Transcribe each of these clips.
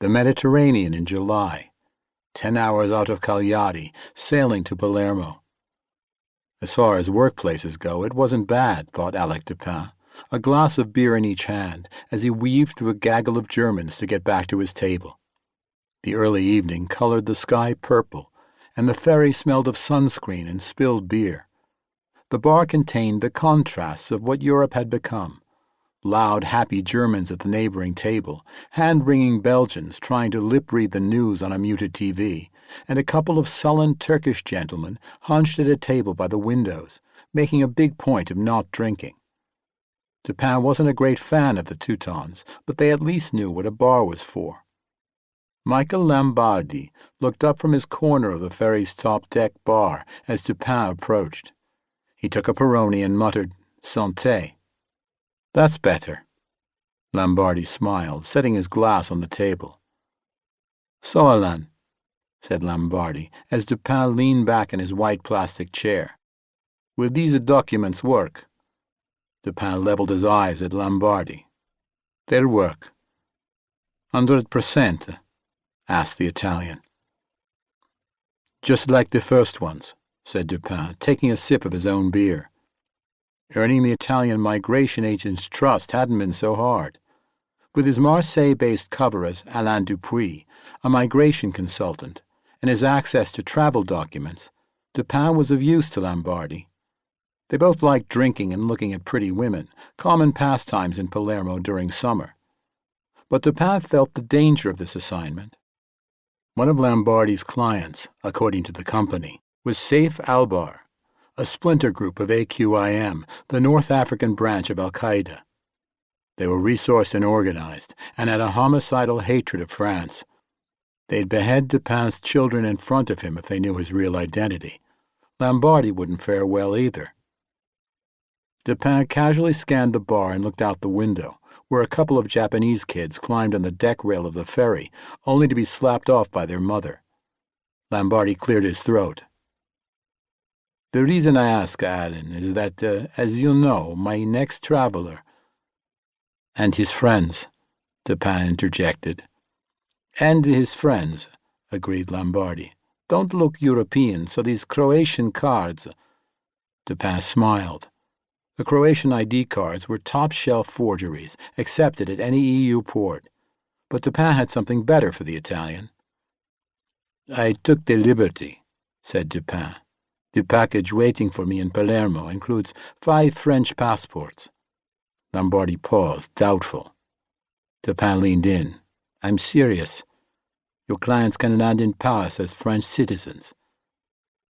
The Mediterranean in July. 10 hours out of Cagliari, sailing to Palermo. As far as workplaces go, it wasn't bad, thought Alec de Payns, a glass of beer in each hand as he weaved through a gaggle of Germans to get back to his table. The early evening colored the sky purple, and the ferry smelled of sunscreen and spilled beer. The bar contained the contrasts of what Europe had become. Loud, happy Germans at the neighboring table, hand-wringing Belgians trying to lip-read the news on a muted TV, and a couple of sullen Turkish gentlemen hunched at a table by the windows, making a big point of not drinking. De Payns wasn't a great fan of the Teutons, but they at least knew what a bar was for. Michael Lambardi looked up from his corner of the ferry's top-deck bar as de Payns approached. He took a Peroni and muttered, "Santé." "That's better." Lambardi smiled, setting his glass on the table. "So, Alain," said Lambardi, as de Payns leaned back in his white plastic chair. "Will these documents work?" De Payns leveled his eyes at Lambardi. "They'll work." 100%? asked the Italian. "Just like the first ones," said de Payns, taking a sip of his own beer. Earning the Italian migration agent's trust hadn't been so hard. With his Marseille-based cover as Alain Dupuis, a migration consultant, and his access to travel documents, de Payns was of use to Lambardi. They both liked drinking and looking at pretty women, common pastimes in Palermo during summer. But de Payns felt the danger of this assignment. One of Lambardi's clients, according to the company, was Saif al-Bar, a splinter group of AQIM, the North African branch of al-Qaeda. They were resourced and organized, and had a homicidal hatred of France. They'd behead de Payns' children in front of him if they knew his real identity. Lambardi wouldn't fare well either. De Payns casually scanned the bar and looked out the window, where a couple of Japanese kids climbed on the deck rail of the ferry, only to be slapped off by their mother. Lambardi cleared his throat. "The reason I ask, Alain, is that, as you know, my next traveler—" "And his friends," de Payns interjected. "And his friends," agreed Lambardi. "Don't look European, so these Croatian cards—" De Payns smiled. The Croatian ID cards were top-shelf forgeries, accepted at any EU port. But de Payns had something better for the Italian. "I took the liberty," said de Payns. "The package waiting for me in Palermo includes 5 French passports." Lambardi paused, doubtful. De Payns leaned in. "I'm serious. Your clients can land in Paris as French citizens."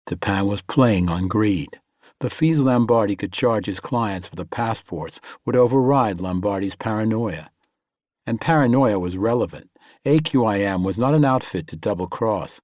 De Payns was playing on greed. The fees Lambardi could charge his clients for the passports would override Lambardi's paranoia. And paranoia was relevant. AQIM was not an outfit to double-cross.